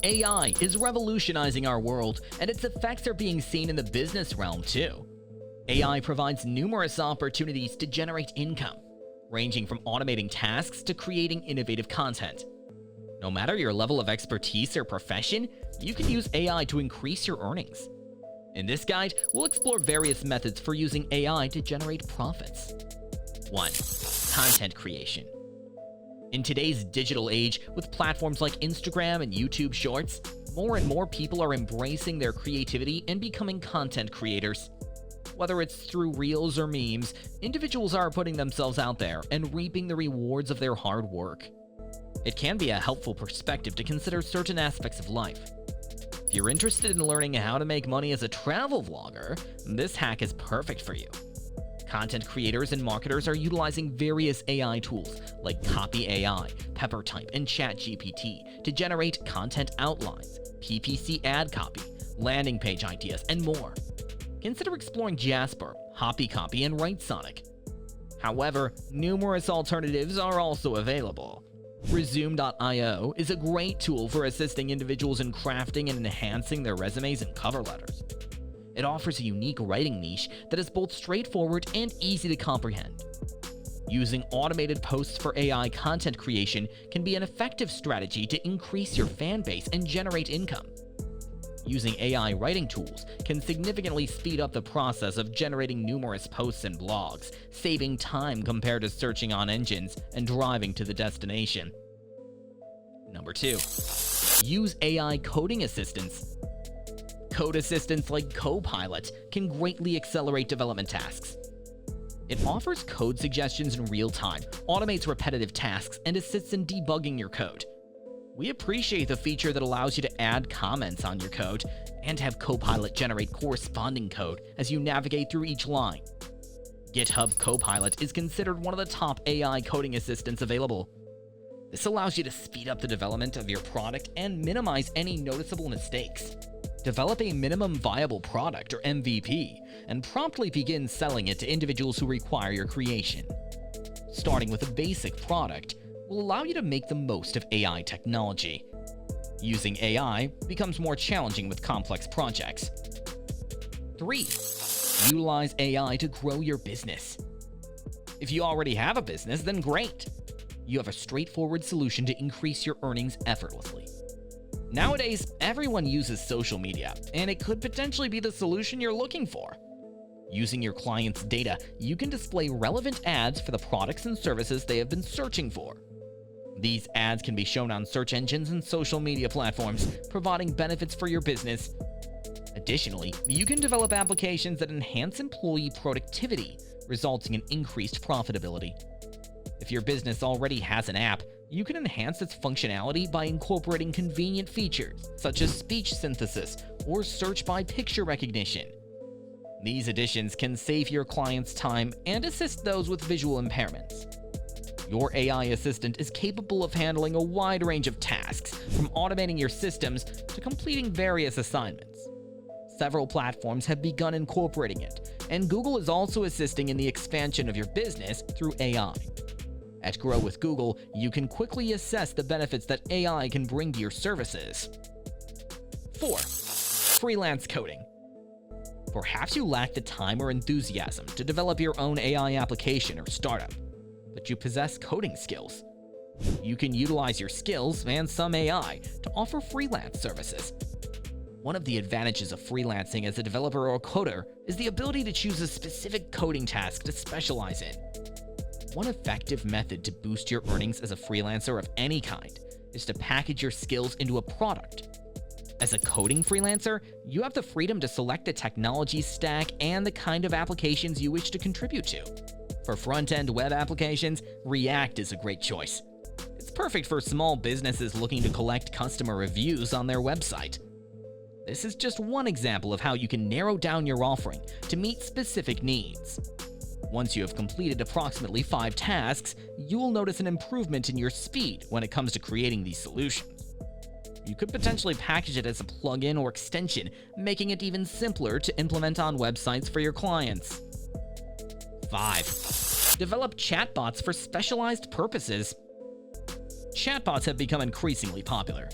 AI is revolutionizing our world, and its effects are being seen in the business realm too. AI provides numerous opportunities to generate income, ranging from automating tasks to creating innovative content. No matter your level of expertise or profession, you can use AI to increase your earnings. In this guide, we'll explore various methods for using AI to generate profits. 1. Content creation. In today's digital age, with platforms like Instagram and YouTube Shorts, more and more people are embracing their creativity and becoming content creators. Whether it's through reels or memes, individuals are putting themselves out there and reaping the rewards of their hard work. It can be a helpful perspective to consider certain aspects of life. If you're interested in learning how to make money as a travel vlogger, this hack is perfect for you. Content creators and marketers are utilizing various AI tools like Copy AI, PepperType, and ChatGPT to generate content outlines, PPC ad copy, landing page ideas, and more. Consider exploring Jasper, HoppyCopy, and WriteSonic. However, numerous alternatives are also available. Resume.io is a great tool for assisting individuals in crafting and enhancing their resumes and cover letters. It offers a unique writing niche that is both straightforward and easy to comprehend. Using automated posts for AI content creation can be an effective strategy to increase your fan base and generate income. Using AI writing tools can significantly speed up the process of generating numerous posts and blogs, saving time compared to searching on engines and driving to the destination. Number 2. Use AI coding assistants. Code assistants like Copilot can greatly accelerate development tasks. It offers code suggestions in real time, automates repetitive tasks, and assists in debugging your code. We appreciate the feature that allows you to add comments on your code and have Copilot generate corresponding code as you navigate through each line. GitHub Copilot is considered one of the top AI coding assistants available. This allows you to speed up the development of your product and minimize any noticeable mistakes. Develop a minimum viable product or MVP and promptly begin selling it to individuals who require your creation. Starting with a basic product will allow you to make the most of AI technology. Using AI becomes more challenging with complex projects. 3. Utilize AI to grow your business. If you already have a business, then great. You have a straightforward solution to increase your earnings effortlessly. Nowadays, everyone uses social media, and it could potentially be the solution you're looking for. Using your clients' data, you can display relevant ads for the products and services they have been searching for. These ads can be shown on search engines and social media platforms, providing benefits for your business. Additionally, you can develop applications that enhance employee productivity, resulting in increased profitability. If your business already has an app, you can enhance its functionality by incorporating convenient features such as speech synthesis or search by picture recognition. These additions can save your clients time and assist those with visual impairments. Your AI assistant is capable of handling a wide range of tasks, from automating your systems to completing various assignments. Several platforms have begun incorporating it, and Google is also assisting in the expansion of your business through AI. At Grow with Google, you can quickly assess the benefits that AI can bring to your services. 4. Freelance coding. Perhaps you lack the time or enthusiasm to develop your own AI application or startup, but you possess coding skills. You can utilize your skills and some AI to offer freelance services. One of the advantages of freelancing as a developer or coder is the ability to choose a specific coding task to specialize in. One effective method to boost your earnings as a freelancer of any kind is to package your skills into a product. As a coding freelancer, you have the freedom to select the technology stack and the kind of applications you wish to contribute to. For front-end web applications, React is a great choice. It's perfect for small businesses looking to collect customer reviews on their website. This is just one example of how you can narrow down your offering to meet specific needs. Once you have completed approximately 5 tasks, you will notice an improvement in your speed when it comes to creating these solutions. You could potentially package it as a plugin or extension, making it even simpler to implement on websites for your clients. 5. Develop chatbots for specialized purposes. Chatbots have become increasingly popular.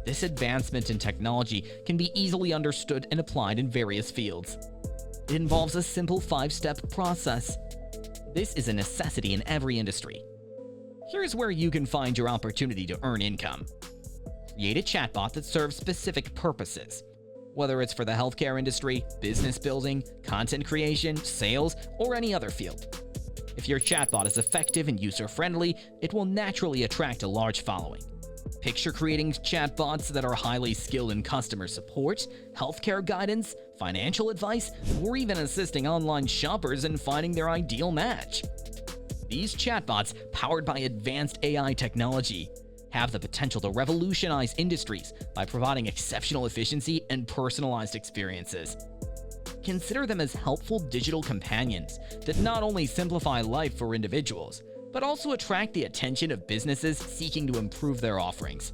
This advancement in technology can be easily understood and applied in various fields. It involves a simple 5-step process. This is a necessity in every industry. Here's where you can find your opportunity to earn income. Create a chatbot that serves specific purposes. Whether it's for the healthcare industry, business building, content creation, sales, or any other field. If your chatbot is effective and user-friendly, it will naturally attract a large following. Picture creating chatbots that are highly skilled in customer support, healthcare guidance, financial advice, or even assisting online shoppers in finding their ideal match. These chatbots, powered by advanced AI technology, have the potential to revolutionize industries by providing exceptional efficiency and personalized experiences. Consider them as helpful digital companions that not only simplify life for individuals, but also attract the attention of businesses seeking to improve their offerings.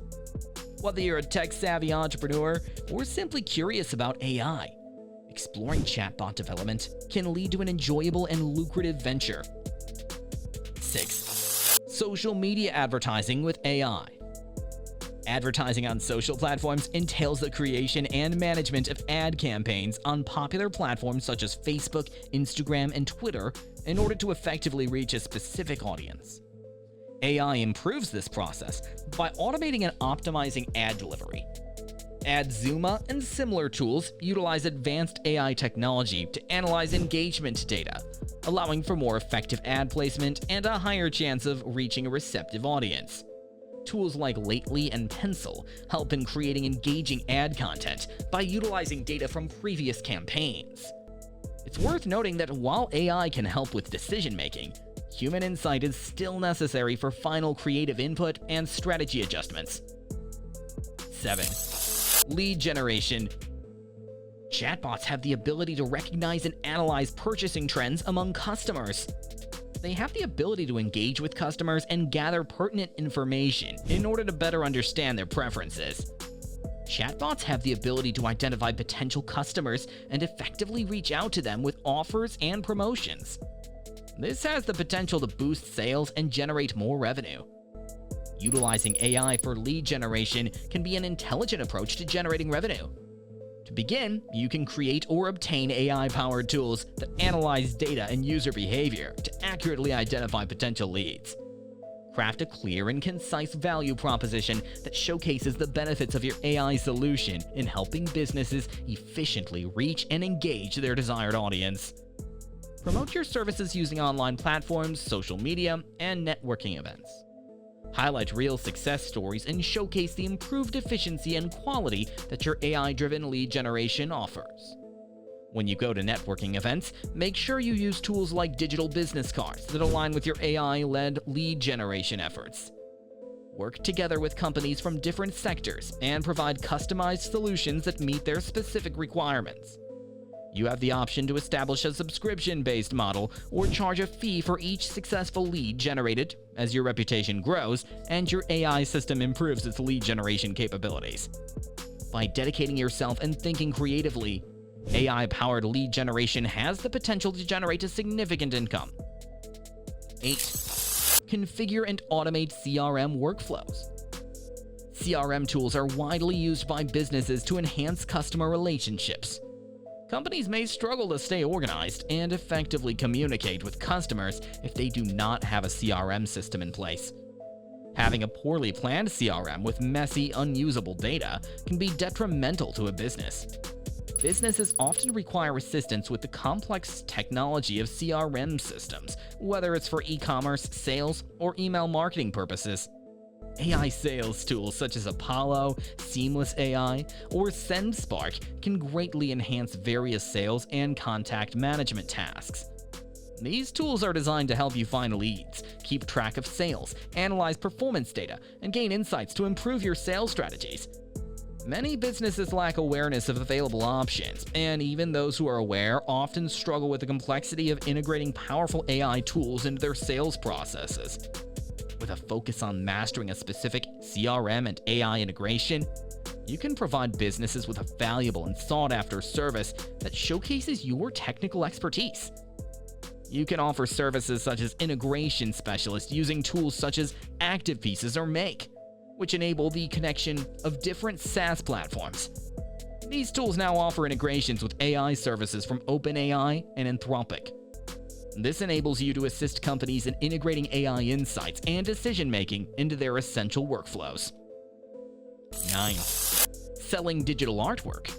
Whether you're a tech-savvy entrepreneur or simply curious about AI, exploring chatbot development can lead to an enjoyable and lucrative venture. 6. Social media advertising with AI. Advertising on social platforms entails the creation and management of ad campaigns on popular platforms such as Facebook, Instagram, and Twitter in order to effectively reach a specific audience. AI improves this process by automating and optimizing ad delivery. AdZuma and similar tools utilize advanced AI technology to analyze engagement data, allowing for more effective ad placement and a higher chance of reaching a receptive audience. Tools like Lately and Pencil help in creating engaging ad content by utilizing data from previous campaigns. It's worth noting that while AI can help with decision-making, human insight is still necessary for final creative input and strategy adjustments. 7. Lead generation. Chatbots have the ability to recognize and analyze purchasing trends among customers. They have the ability to engage with customers and gather pertinent information in order to better understand their preferences. Chatbots have the ability to identify potential customers and effectively reach out to them with offers and promotions. This has the potential to boost sales and generate more revenue. Utilizing AI for lead generation can be an intelligent approach to generating revenue. To begin, you can create or obtain AI-powered tools that analyze data and user behavior to accurately identify potential leads. Craft a clear and concise value proposition that showcases the benefits of your AI solution in helping businesses efficiently reach and engage their desired audience. Promote your services using online platforms, social media, and networking events. Highlight real success stories and showcase the improved efficiency and quality that your AI-driven lead generation offers. When you go to networking events, make sure you use tools like digital business cards that align with your AI-led lead generation efforts. Work together with companies from different sectors and provide customized solutions that meet their specific requirements. You have the option to establish a subscription-based model or charge a fee for each successful lead generated as your reputation grows and your AI system improves its lead generation capabilities. By dedicating yourself and thinking creatively, AI-powered lead generation has the potential to generate a significant income. 8. Configure and automate CRM workflows. CRM tools are widely used by businesses to enhance customer relationships. Companies may struggle to stay organized and effectively communicate with customers if they do not have a CRM system in place. Having a poorly planned CRM with messy, unusable data can be detrimental to a business. Businesses often require assistance with the complex technology of CRM systems, whether it's for e-commerce, sales, or email marketing purposes. AI sales tools such as Apollo, Seamless AI, or SendSpark can greatly enhance various sales and contact management tasks. These tools are designed to help you find leads, keep track of sales, analyze performance data, and gain insights to improve your sales strategies. Many businesses lack awareness of available options, and even those who are aware often struggle with the complexity of integrating powerful AI tools into their sales processes. With a focus on mastering a specific CRM and AI integration, you can provide businesses with a valuable and sought-after service that showcases your technical expertise. You can offer services such as integration specialists using tools such as ActivePieces or Make, which enable the connection of different SaaS platforms. These tools now offer integrations with AI services from OpenAI and Anthropic. This enables you to assist companies in integrating AI insights and decision-making into their essential workflows. 9. Selling digital artwork.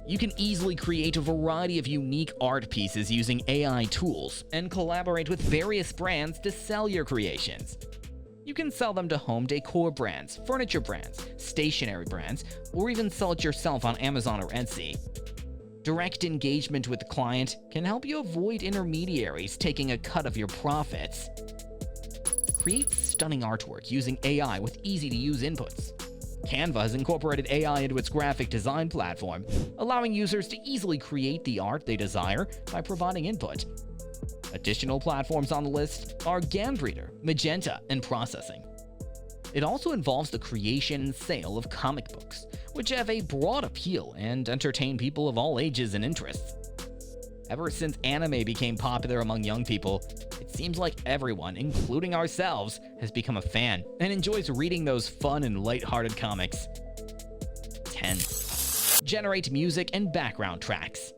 You can easily create a variety of unique art pieces using AI tools and collaborate with various brands to sell your creations. You can sell them to home decor brands, furniture brands, stationery brands, or even sell it yourself on Amazon or Etsy. Direct engagement with the client can help you avoid intermediaries taking a cut of your profits. Create stunning artwork using AI with easy-to-use inputs. Canva has incorporated AI into its graphic design platform, allowing users to easily create the art they desire by providing input. Additional platforms on the list are GandReader, Magenta, and Processing. It also involves the creation and sale of comic books, which have a broad appeal and entertain people of all ages and interests. Ever since anime became popular among young people, it seems like everyone, including ourselves, has become a fan and enjoys reading those fun and lighthearted comics. 10. Generate music and background tracks.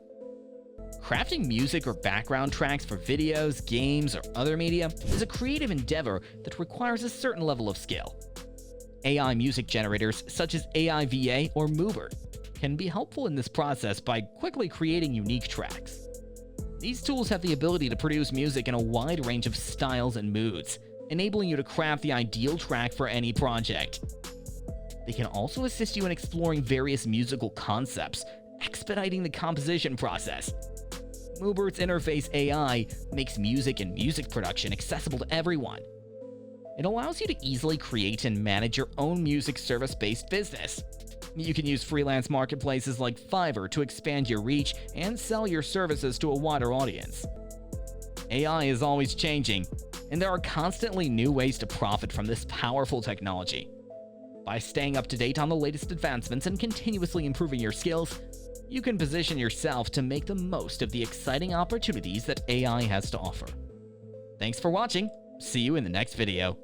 Crafting music or background tracks for videos, games, or other media is a creative endeavor that requires a certain level of skill. AI music generators such as AIVA or Moober can be helpful in this process by quickly creating unique tracks. These tools have the ability to produce music in a wide range of styles and moods, enabling you to craft the ideal track for any project. They can also assist you in exploring various musical concepts, expediting the composition process. Moober's Interface AI makes music and music production accessible to everyone. It allows you to easily create and manage your own music service-based business. You can use freelance marketplaces like Fiverr to expand your reach and sell your services to a wider audience. AI is always changing, and there are constantly new ways to profit from this powerful technology. By staying up to date on the latest advancements and continuously improving your skills, you can position yourself to make the most of the exciting opportunities that AI has to offer. Thanks for watching. See you in the next video.